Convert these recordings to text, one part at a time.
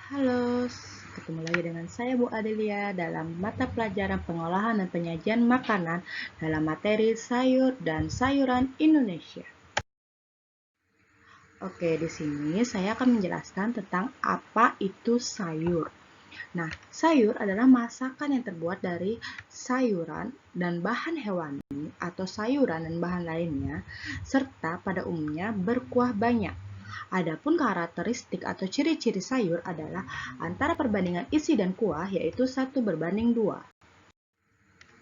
Halo, ketemu lagi dengan saya Bu Adelia dalam mata pelajaran pengolahan dan penyajian makanan dalam materi sayur dan sayuran Indonesia. Oke, di sini saya akan menjelaskan tentang apa itu sayur. Nah, sayur adalah masakan yang terbuat dari sayuran dan bahan hewani atau sayuran dan bahan lainnya, serta pada umumnya berkuah banyak. Adapun karakteristik atau ciri-ciri sayur adalah antara perbandingan isi dan kuah, yaitu 1:2.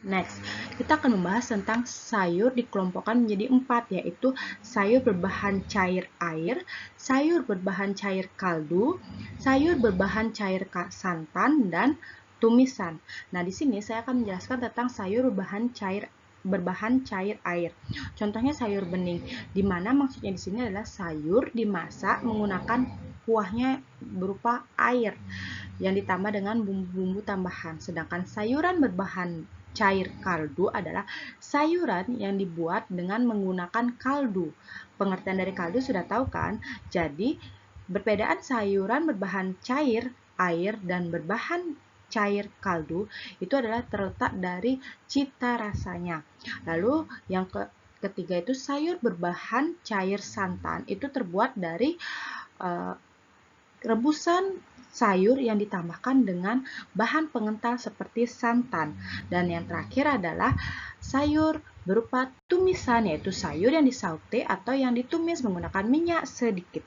Next, kita akan membahas tentang sayur dikelompokkan menjadi 4, yaitu sayur berbahan cair air, sayur berbahan cair kaldu, sayur berbahan cair santan, dan tumisan. Nah, di sini saya akan menjelaskan tentang sayur berbahan cair air. Contohnya sayur bening, di mana maksudnya di sini adalah sayur dimasak menggunakan kuahnya berupa air yang ditambah dengan bumbu-bumbu tambahan. Sedangkan sayuran berbahan cair kaldu adalah sayuran yang dibuat dengan menggunakan kaldu. Pengertian dari kaldu sudah tahu kan? Jadi, perbedaan sayuran berbahan cair air dan berbahan cair kaldu itu adalah terletak dari cita rasanya. Lalu yang ketiga itu sayur berbahan cair santan, itu terbuat dari rebusan sayur yang ditambahkan dengan bahan pengental seperti santan. Dan yang terakhir adalah sayur berupa tumisan, yaitu sayur yang disaute atau yang ditumis menggunakan minyak sedikit.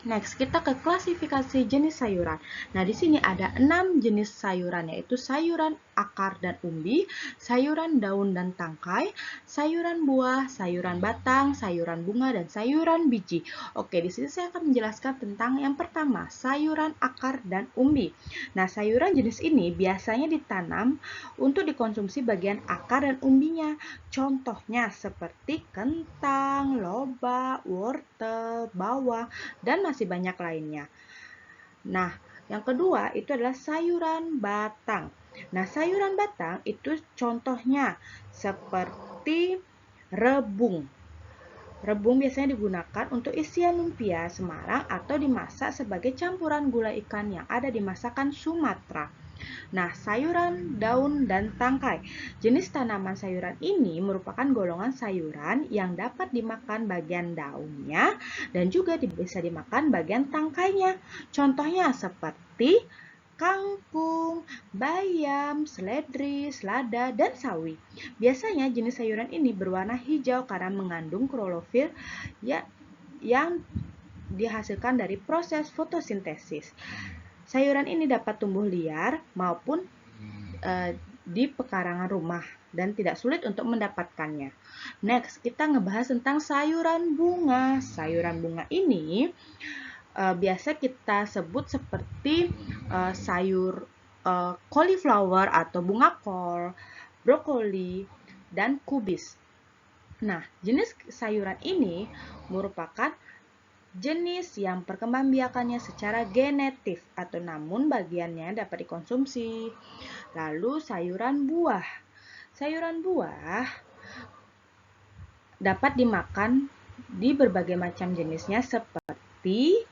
Next, kita ke klasifikasi jenis sayuran. Nah, di sini ada 6 jenis sayuran, yaitu sayuran akar dan umbi, sayuran daun dan tangkai, sayuran buah, sayuran batang, sayuran bunga, dan sayuran biji. Oke, di sini saya akan menjelaskan tentang yang pertama, sayuran akar dan umbi. Nah, sayuran jenis ini biasanya ditanam untuk dikonsumsi bagian akar dan umbinya. Contohnya seperti kentang, lobak, wortel, bawang, dan masih banyak lainnya. Nah, yang kedua itu adalah sayuran batang. Nah, sayuran batang itu contohnya seperti rebung. Rebung biasanya digunakan untuk isian lumpia Semarang atau dimasak sebagai campuran gulai ikan yang ada di masakan Sumatera. Nah, sayuran, daun, dan tangkai. Jenis tanaman sayuran ini merupakan golongan sayuran yang dapat dimakan bagian daunnya dan juga bisa dimakan bagian tangkainya. Contohnya seperti kangkung, bayam, seledri, selada, dan sawi. Biasanya jenis sayuran ini berwarna hijau karena mengandung klorofil yang dihasilkan dari proses fotosintesis. Sayuran ini dapat tumbuh liar maupun di pekarangan rumah dan tidak sulit untuk mendapatkannya. Next, kita ngebahas tentang sayuran bunga. Sayuran bunga ini biasa kita sebut seperti sayur cauliflower atau bunga kol, brokoli, dan kubis. Nah, jenis sayuran ini merupakan jenis yang perkembangbiakannya secara genetif atau namun bagiannya dapat dikonsumsi. Lalu sayuran buah. Sayuran buah dapat dimakan di berbagai macam jenisnya seperti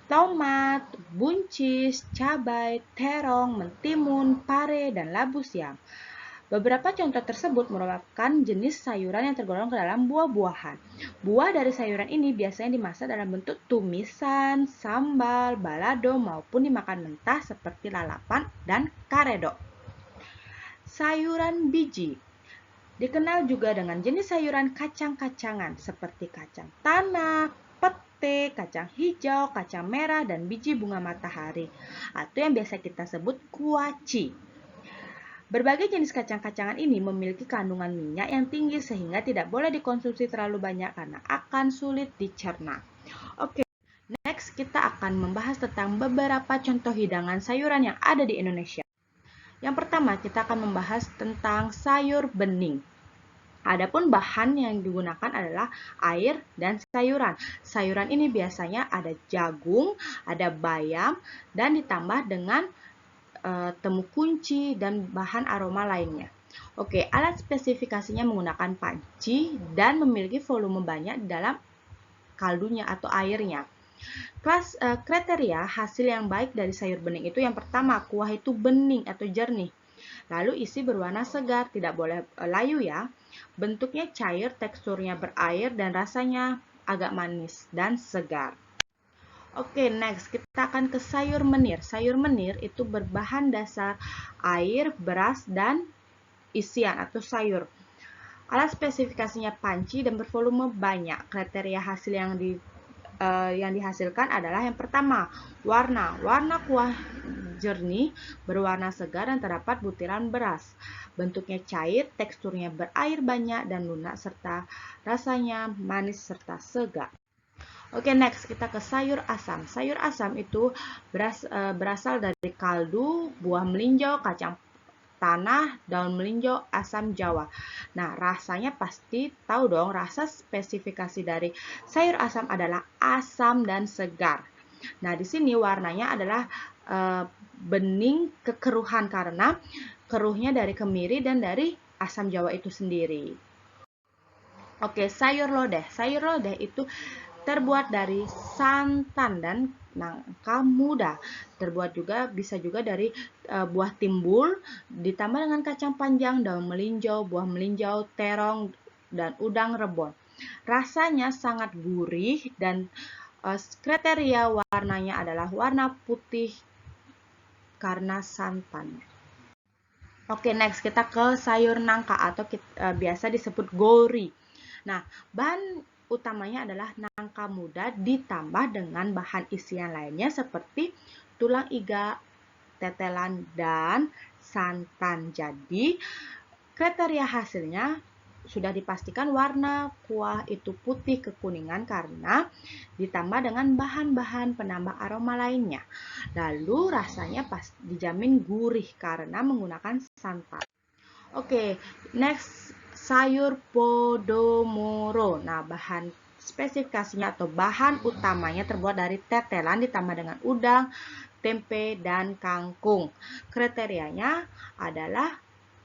tomat, buncis, cabai, terong, mentimun, pare, dan labu siam. Beberapa contoh tersebut merupakan jenis sayuran yang tergolong ke dalam buah-buahan. Buah dari sayuran ini biasanya dimasak dalam bentuk tumisan, sambal, balado, maupun dimakan mentah seperti lalapan dan karedok. Sayuran biji dikenal juga dengan jenis sayuran kacang-kacangan seperti kacang tanah, pete, kacang hijau, kacang merah, dan biji bunga matahari atau yang biasa kita sebut kuaci. Berbagai jenis kacang-kacangan ini memiliki kandungan minyak yang tinggi sehingga tidak boleh dikonsumsi terlalu banyak karena akan sulit dicerna. Oke, next kita akan membahas tentang beberapa contoh hidangan sayuran yang ada di Indonesia. Yang pertama, kita akan membahas tentang sayur bening. Adapun bahan yang digunakan adalah air dan sayuran. Sayuran ini biasanya ada jagung, ada bayam, dan ditambah dengan temu kunci dan bahan aroma lainnya. Oke, alat spesifikasinya menggunakan panci dan memiliki volume banyak dalam kaldunya atau airnya. Kriteria hasil yang baik dari sayur bening itu yang pertama, kuah itu bening atau jernih. Lalu isi berwarna segar, tidak boleh layu ya. Bentuknya cair, teksturnya berair, dan rasanya agak manis dan segar. Oke, next kita akan ke sayur menir. Sayur menir itu berbahan dasar air, beras, dan isian atau sayur. Alat spesifikasinya panci dan bervolume banyak. Kriteria hasil yang dihasilkan adalah yang pertama, warna kuah jernih, berwarna segar dan terdapat butiran beras. Bentuknya cair, teksturnya berair banyak dan lunak serta rasanya manis serta segar. Oke, next kita ke sayur asam. Sayur asam itu berasal dari kaldu, buah melinjau, kacang tanah, daun melinjau, asam jawa. Nah, rasanya pasti tahu dong, rasa spesifikasi dari sayur asam adalah asam dan segar. Nah, di sini warnanya adalah bening kekeruhan karena keruhnya dari kemiri dan dari asam jawa itu sendiri. Oke, sayur lodeh. Sayur lodeh itu terbuat dari santan dan nangka muda. Bisa juga dari buah timbul ditambah dengan kacang panjang, daun melinjau, buah melinjau, terong dan udang rebon. Rasanya sangat gurih dan kriteria warnanya adalah warna putih karena santan. Oke, next kita ke sayur nangka atau biasa disebut gori. Nah, bahan utamanya adalah nangka muda ditambah dengan bahan isian lainnya seperti tulang iga, tetelan, dan santan. Jadi, kriteria hasilnya sudah dipastikan warna kuah itu putih kekuningan karena ditambah dengan bahan-bahan penambah aroma lainnya. Lalu rasanya dijamin gurih karena menggunakan santan. Oke, next sayur podomoro. Nah, bahan spesifikasinya atau bahan utamanya terbuat dari tetelan ditambah dengan udang, tempe, dan kangkung. Kriterianya adalah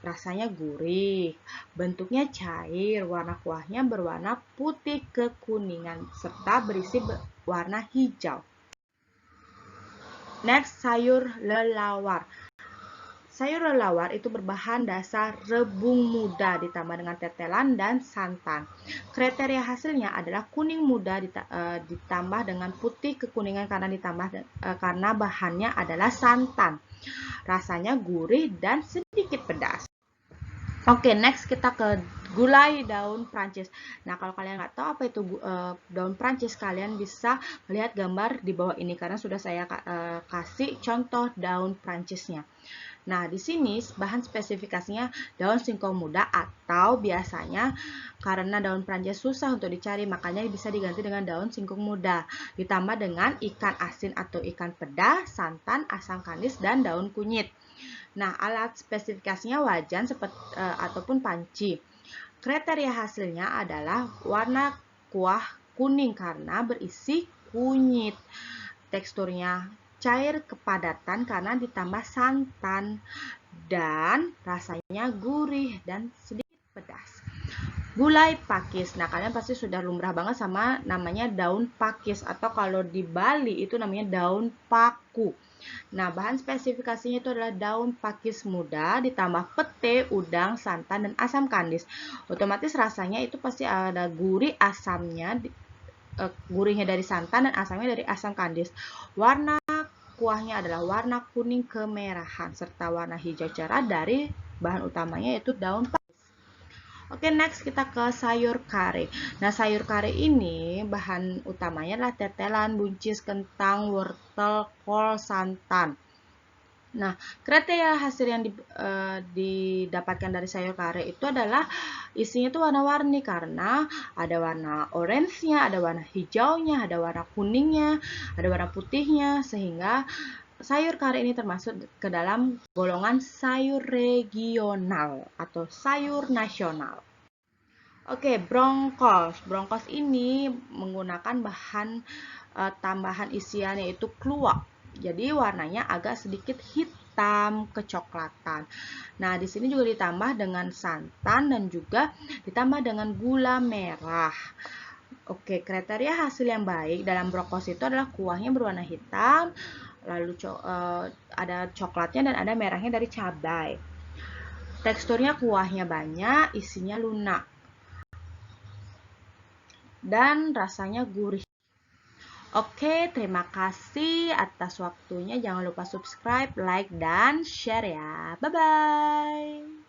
rasanya gurih, bentuknya cair, warna kuahnya berwarna putih kekuningan, serta berisi warna hijau. Next, sayur lelawar. Sayur lelawar itu berbahan dasar rebung muda ditambah dengan tetelan dan santan. Kriteria hasilnya adalah kuning muda ditambah dengan putih kekuningan karena bahannya adalah santan. Rasanya gurih dan sedikit pedas. Oke, next kita ke gulai daun Prancis. Nah, kalau kalian nggak tahu apa itu daun Prancis, kalian bisa melihat gambar di bawah ini karena sudah saya kasih contoh daun Prancisnya. Nah, di sini bahan spesifikasinya daun singkong muda atau biasanya karena daun Prancis susah untuk dicari, makanya bisa diganti dengan daun singkong muda. Ditambah dengan ikan asin atau ikan peda, santan, asam kandis, dan daun kunyit. Nah, alat spesifikasinya wajan ataupun panci. Kriteria hasilnya adalah warna kuah kuning karena berisi kunyit. Teksturnya cair kepadatan karena ditambah santan dan rasanya gurih dan sedikit pedas. Gulai pakis. Nah, kalian pasti sudah lumrah banget sama namanya daun pakis atau kalau di Bali itu namanya daun paku. Nah, bahan spesifikasinya itu adalah daun pakis muda ditambah pete, udang, santan, dan asam kandis. Otomatis rasanya itu pasti ada gurih asamnya, gurihnya dari santan dan asamnya dari asam kandis. Warna kuahnya adalah warna kuning kemerahan serta warna hijau cerah dari bahan utamanya yaitu daun pakis. Oke, next kita ke sayur kare. Nah, sayur kare ini bahan utamanya adalah tetelan, buncis, kentang, wortel, kol, santan. Nah, kriteria hasil yang didapatkan dari sayur kare itu adalah isinya itu warna-warni karena ada warna orange-nya, ada warna hijaunya, ada warna kuningnya, ada warna putihnya, sehingga sayur kare ini termasuk ke dalam golongan sayur regional atau sayur nasional. Oke, bronkos. Bronkos ini menggunakan bahan tambahan isian yaitu kluwak. Jadi warnanya agak sedikit hitam kecoklatan. Nah, di sini juga ditambah dengan santan dan juga ditambah dengan gula merah. Oke, kriteria hasil yang baik dalam brokos itu adalah kuahnya berwarna hitam, lalu ada coklatnya dan ada merahnya dari cabai. Teksturnya kuahnya banyak, isinya lunak, dan rasanya gurih. Oke, terima kasih atas waktunya. Jangan lupa subscribe, like, dan share ya. Bye-bye.